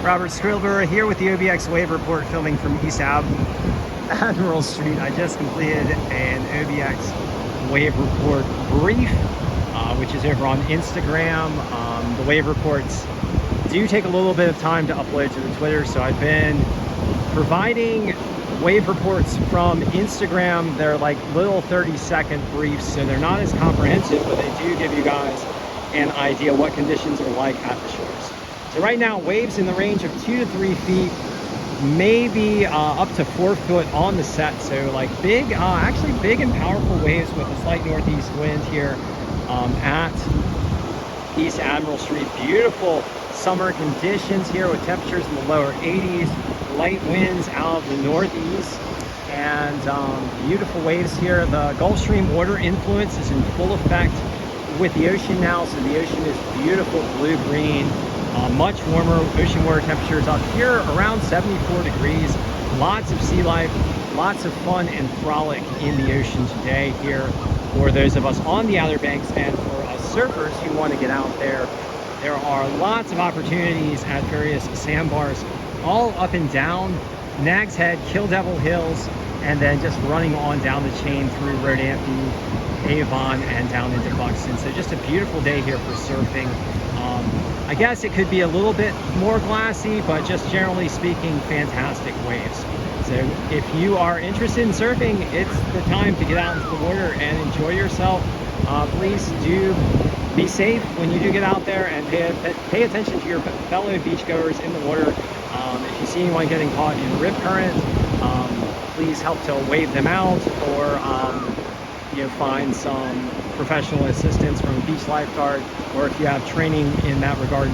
Robert Squilber here with the OBX Wave Report, filming from East Admiral Street. I just completed an OBX Wave Report brief, which is over on Instagram. The Wave Reports do take a little bit of time to upload to the Twitter, so I've been providing Wave Reports from Instagram. They're like little 30-second briefs, so they're not as comprehensive, but they do give you guys an idea what conditions are like at the shores. So right now, waves in the range of 2 to 3 feet, maybe up to 4 foot on the set. So like big, actually big and powerful waves with a slight northeast wind here at East Admiral Street. Beautiful summer conditions here with temperatures in the lower 80s, light winds out of the northeast, and beautiful waves here. The Gulf Stream water influence is in full effect with the ocean now, so the ocean is beautiful blue-green. Much warmer ocean water temperatures up here around 74 degrees. Lots of sea life, lots of fun and frolic in the ocean today here for those of us on the Outer Banks, and for us surfers who want to get out there. There are lots of opportunities at various sandbars all up and down Nags Head, Kill Devil Hills, and then just running on down the chain through Rodanthe, Avon, and down into Buxton. So just a beautiful day here for surfing. I guess it could be a little bit more glassy, but just generally speaking, fantastic waves. So if you are interested in surfing, it's the time to get out into the water and enjoy yourself. Please do be safe when you do get out there, and pay attention to your fellow beachgoers in the water. If you see anyone getting caught in rip current, please help to wave them out, or find some professional assistance from a beach lifeguard, or if you have training in that regard,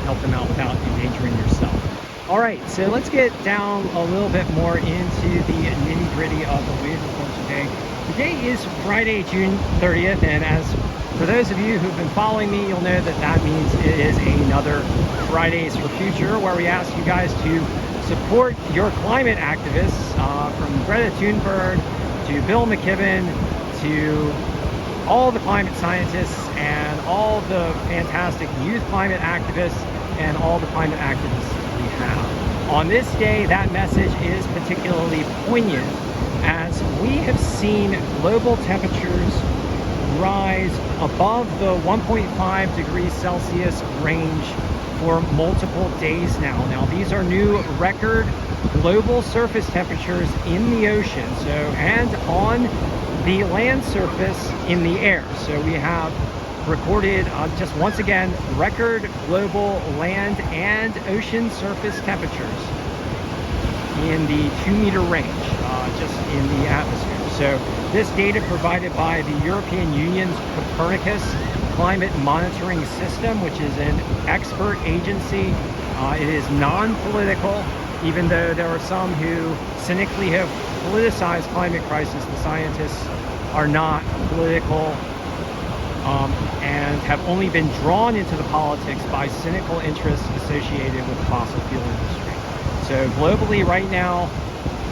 help them out without endangering yourself. All right, so let's get down a little bit more into the nitty-gritty of the wave report today. Today is Friday, June 30th, and as for those of you who've been following me, you'll know that that means it is another Fridays for Future, where we ask you guys to support your climate activists, from Greta Thunberg to Bill McKibben to all the climate scientists and all the fantastic youth climate activists and all the climate activists we have. On this day, that message is particularly poignant, as we have seen global temperatures rise above the 1.5 degrees Celsius range for multiple days now. Now, these are new record global surface temperatures in the ocean, and on the land surface in the air. So we have recorded, just once again, record global land and ocean surface temperatures in the 2-meter range, just in the atmosphere. So this data provided by the European Union's Copernicus Climate Monitoring System, which is an expert agency. It is non-political, even though there are some who cynically have politicized climate crisis. The scientists are not political, and have only been drawn into the politics by cynical interests associated with the fossil fuel industry. So globally right now,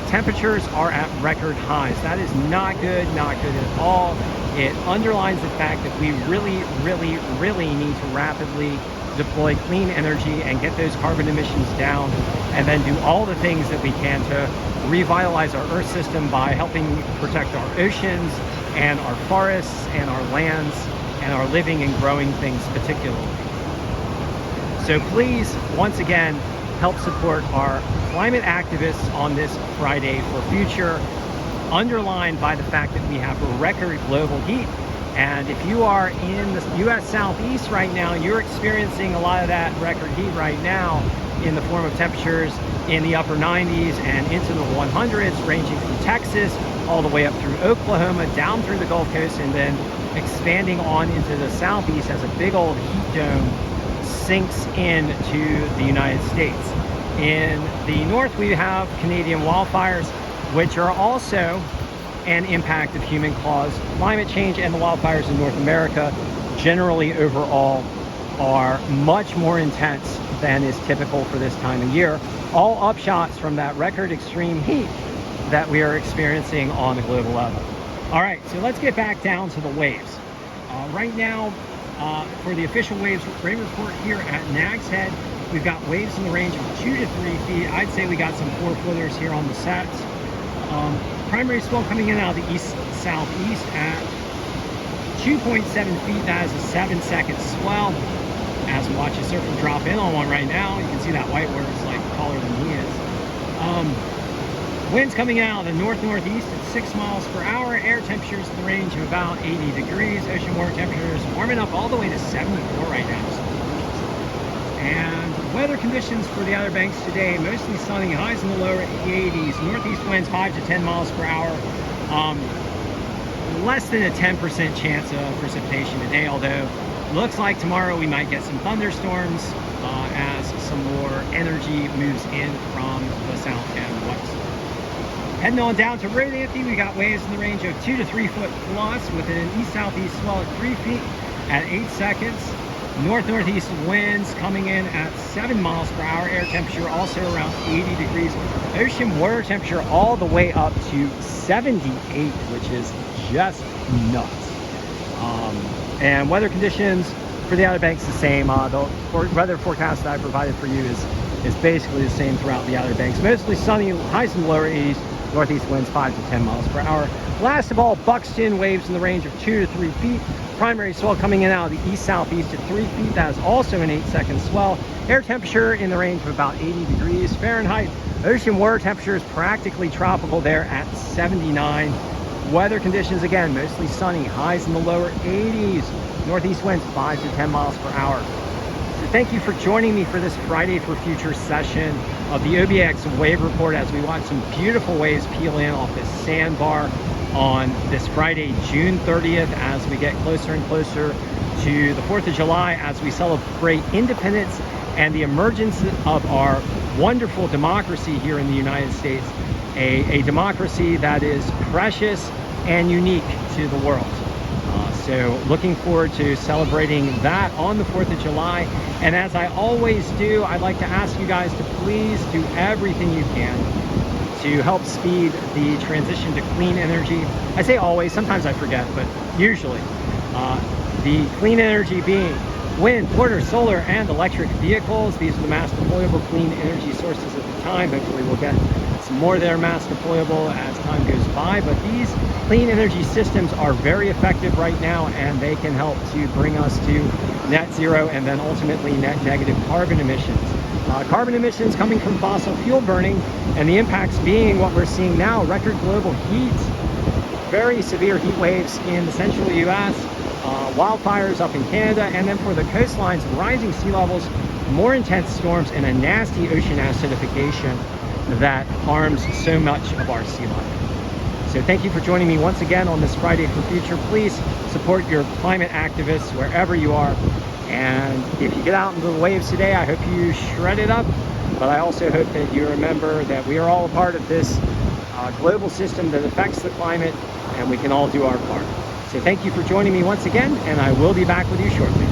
temperatures are at record highs. That is not good at all. It underlines the fact that we really need to rapidly deploy clean energy and get those carbon emissions down, and then do all the things that we can to revitalize our Earth system by helping protect our oceans and our forests and our lands and our living and growing things particularly. So please, once again, help support our climate activists on this Friday for Future, underlined by the fact that we have record global heat. And if you are in the U.S. Southeast right now, you're experiencing a lot of that record heat right now in the form of temperatures in the upper 90s and into the 100s, ranging from Texas all the way up through Oklahoma, down through the Gulf Coast, and then expanding on into the Southeast as a big old heat dome sinks into the United States. In the north, we have Canadian wildfires, which are also an impact of human-caused climate change, and the wildfires in North America generally overall are much more intense than is typical for this time of year. All upshots from that record extreme heat that we are experiencing on a global level. All right, so let's get back down to the waves. Right now, for the official wave report here at Nags Head, We've got waves in the range of 2 to 3 feet. I'd say we got some 4-footers here on the sets. Primary swell coming in out of the east-southeast at 2.7 feet. That is a 7-second swell. As we watch a surfer drop in on one right now, you can see that white where it's like taller than he is. Winds coming out of the north-northeast at 6 miles per hour. Air temperatures in the range of about 80 degrees. Ocean water temperatures warming up all the way to 74 right now. And weather conditions for the Outer Banks today, mostly sunny, highs in the lower 80s. Northeast winds 5 to 10 miles per hour. Less than a 10% chance of precipitation today, although looks like tomorrow we might get some thunderstorms as some more energy moves in from the south and west. Heading on down to Road Anthony, we got waves in the range of 2 to 3 foot plus with an east-southeast swell at 3 feet at 8 seconds. North-northeast winds coming in at 7 miles per hour. Air temperature also around 80 degrees. Ocean water temperature all the way up to 78, which is just nuts. And weather conditions for the Outer Banks the same. The weather forecast that I provided for you is basically the same throughout the Outer Banks. Mostly sunny, highs in the lower 80s. Northeast winds 5 to 10 miles per hour. Last of all, Buxton, waves in the range of 2 to 3 feet. Primary swell coming in out of the east-southeast at 3 feet. That is also an 8-second swell. Air temperature in the range of about 80 degrees Fahrenheit. Ocean water temperature is practically tropical there at 79. Weather conditions, again, mostly sunny, highs in the lower 80s. Northeast winds 5 to 10 miles per hour. So thank you for joining me for this Friday for Future session of the OBX Wave Report as we watch some beautiful waves peel in off this sandbar on this Friday, June 30th, as we get closer and closer to the 4th of July, as we celebrate independence and the emergence of our wonderful democracy here in the United States, a democracy that is precious and unique to the world. So looking forward to celebrating that on the 4th of July. And as I always do, I'd like to ask you guys to please do everything you can to help speed the transition to clean energy. I say always, sometimes I forget, but usually. The clean energy being wind, water, solar, and electric vehicles. These are the mass deployable clean energy sources at the time. Hopefully we'll get some more that are mass deployable as time goes by, but these clean energy systems are very effective right now, and they can help to bring us to net zero and then ultimately net negative carbon emissions. Carbon emissions coming from fossil fuel burning, and the impacts being what we're seeing now: record global heat, very severe heat waves in the central US, wildfires up in Canada, and then for the coastlines, rising sea levels, more intense storms, and a nasty ocean acidification that harms so much of our sea life. So thank you for joining me once again on this Friday for Future. Please support your climate activists wherever you are. And if you get out into the waves today, I hope you shred it up. But I also hope that you remember that we are all a part of this global system that affects the climate, and we can all do our part. So thank you for joining me once again, and I will be back with you shortly.